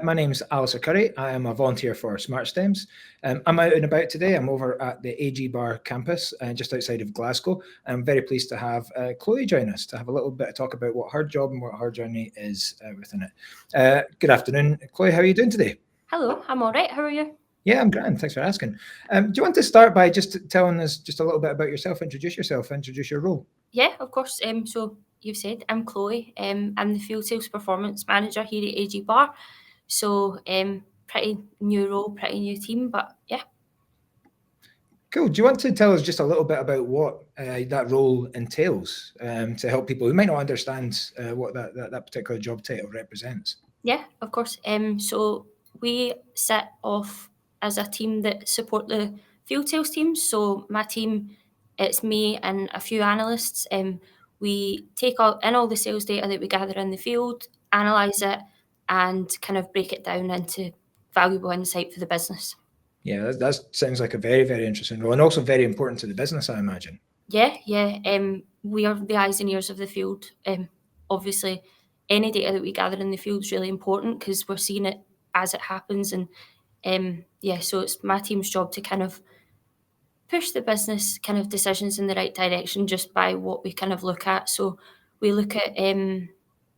My name's Alistair Curry. I am a volunteer for SmartSTEMs. I'm out and about today. I'm over at the AGBarr campus just outside of Glasgow. I'm very pleased to have Chloe join us to have a little bit of talk about what her job and what her journey is within it. Good afternoon, Chloe. How are you doing today? Hello, I'm all right. How are you? Yeah, I'm grand. Thanks for asking. Do you want to start by just telling us just a little bit about yourself, introduce your role? Yeah, of course. So you've said I'm Chloe. I'm the field sales performance manager here at AGBarr. So pretty new role, pretty new team, but yeah. Cool. Do you want to tell us just a little bit about what that role entails to help people who might not understand what that particular job title represents? Yeah, of course. So we sit off as a team that support the field sales teams. So my team, it's me and a few analysts. We take in all the sales data that we gather in the field, analyse it, and kind of break it down into valuable insight for the business. Yeah, that sounds like a very, very interesting role and also very important to the business, I imagine. Yeah. We are the eyes and ears of the field. Obviously, any data that we gather in the field is really important because we're seeing it as it happens. And so it's my team's job to kind of push the business kind of decisions in the right direction just by what we kind of look at. So we look at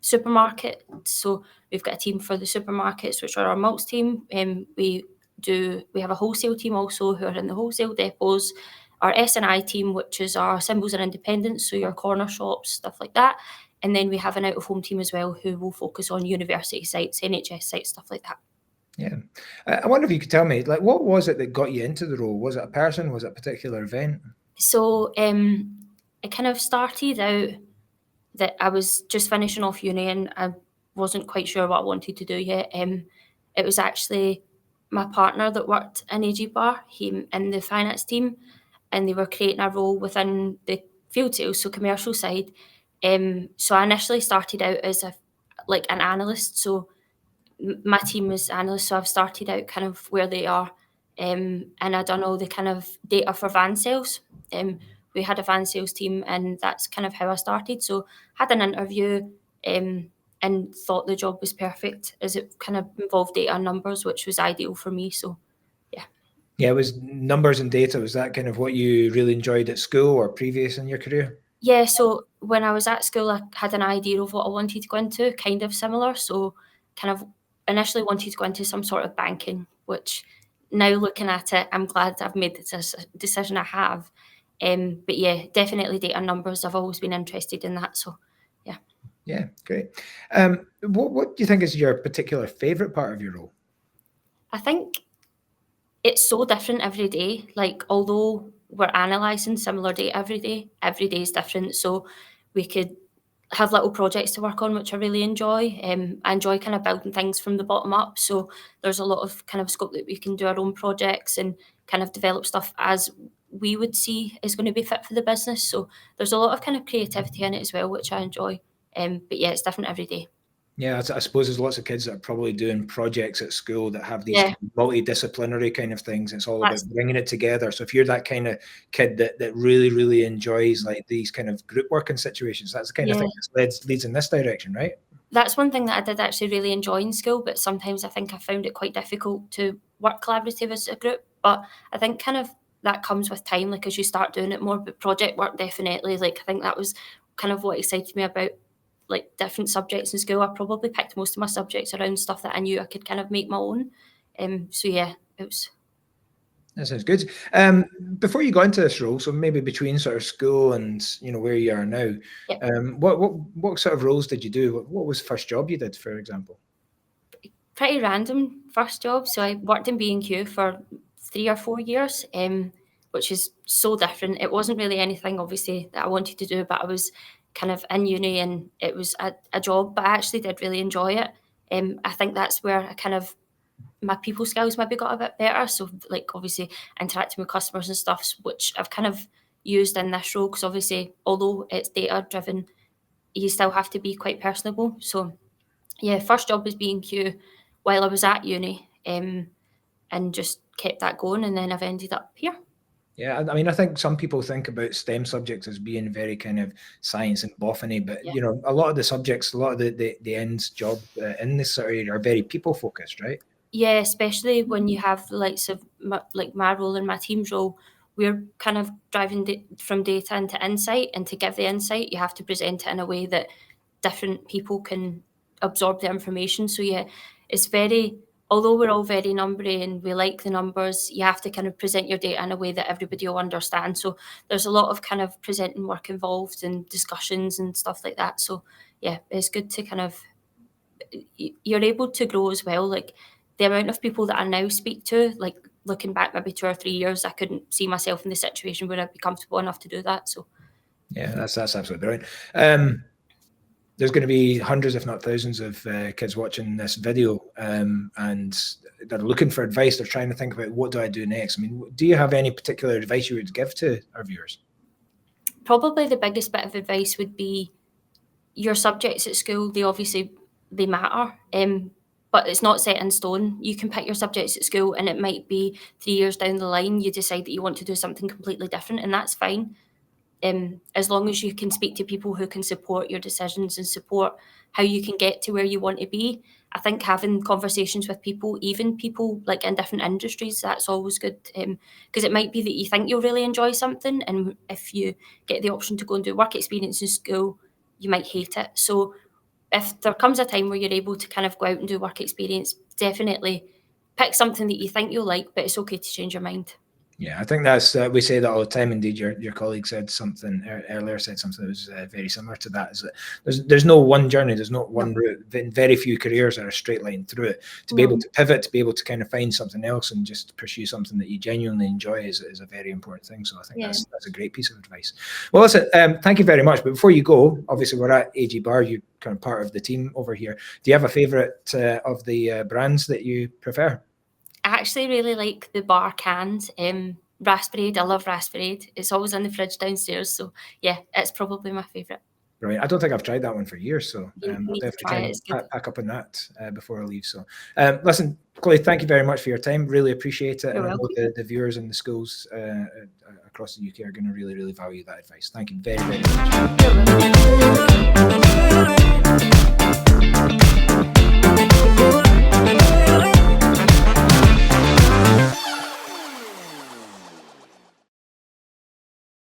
supermarket. So we've got a team for the supermarkets, which are our malts team. We have a wholesale team also who are in the wholesale depots. Our S&I team, which is our symbols and independents, so your corner shops, stuff like that. And then we have an out-of-home team as well who will focus on university sites, NHS sites, stuff like that. Yeah. I wonder if you could tell me, like, what was it that got you into the role? Was it a person? Was it a particular event? So it kind of started out that I was just finishing off uni and I wasn't quite sure what I wanted to do yet. It was actually my partner that worked in AGBarr, he in the finance team, and they were creating a role within the field sales, so commercial side. So I initially started out as an analyst. So my team is analysts, so I've started out kind of where they are, and I done all the kind of data for van sales. We had a van sales team, and that's kind of how I started. So had an interview, and thought the job was perfect as it kind of involved data and numbers, which was ideal for me. So yeah. Yeah, it was numbers and data. Was that kind of what you really enjoyed at school or previous in your career? Yeah, so when I was at school, I had an idea of what I wanted to go into, kind of similar. So kind of initially wanted to go into some sort of banking, which now looking at it, I'm glad I've made the decision I have. But yeah, definitely data numbers. I've always been interested in that. So yeah. Yeah, great. What do you think is your particular favorite part of your role? I think it's so different every day. Like, although we're analysing similar data every day is different. So we could have little projects to work on, which I really enjoy. I enjoy kind of building things from the bottom up. So there's a lot of kind of scope that we can do our own projects and kind of develop stuff as we would see is going to be fit for the business. So there's a lot of kind of creativity in it as well, which I enjoy. But yeah, it's different every day. Yeah, I suppose there's lots of kids that are probably doing projects at school that have these Yeah. multidisciplinary kind of things. It's all That's about bringing it together. So if you're that kind of kid that really, really enjoys like these kind of group working situations, that's the kind of thing that leads in this direction, right? That's one thing that I did actually really enjoy in school, but sometimes I think I found it quite difficult to work collaborative as a group. But I think kind of that comes with time, like as you start doing it more. But project work definitely, like I think that was kind of what excited me about like different subjects in school. I probably picked most of my subjects around stuff that I knew I could kind of make my own. So yeah, it was. That sounds good. Before you got into this role, so maybe between sort of school and where you are now, Yeah. what sort of roles did you do? What was the first job you did, for example? Pretty random first job. So I worked in B&Q for 3 or 4 years, which is so different. It wasn't really anything, obviously, that I wanted to do, but I was kind of in uni and it was a job, but I actually did really enjoy it. I think that's where I kind of, my people skills maybe got a bit better. So like obviously interacting with customers and stuff, which I've kind of used in this role, because obviously, although it's data driven, you still have to be quite personable. So yeah, first job was B&Q while I was at uni, and just kept that going, and then I've ended up here. Yeah, I mean, I think some people think about STEM subjects as being very kind of science and boffiny, but Yeah. you know, a lot of the subjects, a lot of the ends job in this sort of area are very people focused, right? Yeah, especially when you have the likes of like my role and my team's role, we're kind of driving from data into insight, and to give the insight, you have to present it in a way that different people can absorb the information. So yeah, it's very, although we're all very numbery and we like the numbers, you have to kind of present your data in a way that everybody will understand. So there's a lot of kind of presenting work involved and discussions and stuff like that. So yeah, it's good to kind of, you're able to grow as well. Like the amount of people that I now speak to, like looking back maybe 2 or 3 years, I couldn't see myself in the situation where I'd be comfortable enough to do that. So Yeah, that's absolutely brilliant. There's going to be hundreds, if not thousands, of kids watching this video, and they're looking for advice. They're trying to think about, what do I do next? I mean, do you have any particular advice you would give to our viewers? probably the biggest bit of advice would be your subjects at school. They matter, but it's not set in stone. You can pick your subjects at school, and it might be 3 years down the line you decide that you want to do something completely different, and that's fine. As long as you can speak to people who can support your decisions and support how you can get to where you want to be. I think having conversations with people, even people like in different industries, that's always good, because it might be that you think you'll really enjoy something, and if you get the option to go and do work experience in school, you might hate it. So if there comes a time where you're able to kind of go out and do work experience, definitely pick something that you think you'll like, but it's okay to change your mind. Yeah, I think that's we say that all the time. Indeed, your colleague said something earlier, said something that was very similar to that. Is that there's no one journey, there's not one route. Very few careers are a straight line through it. To be able to pivot, to be able to kind of find something else and just pursue something that you genuinely enjoy is a very important thing. So I think that's a great piece of advice. Well, listen, thank you very much. But before you go, obviously we're at AGBarr. You're kind of part of the team over here. Do you have a favorite of the brands that you prefer? I actually really like the bar cans. Raspberry, I love Raspberry. It's always in the fridge downstairs. So yeah, it's probably my favourite. Brilliant. I don't think I've tried that one for years, so You I'll need to definitely try try it. It's and good. pack up on that before I leave. So listen, Chloe, thank you very much for your time. Really appreciate it. You're And I know welcome. the viewers in the schools across the UK are going to really, really value that advice. Thank you very, very much. You're welcome.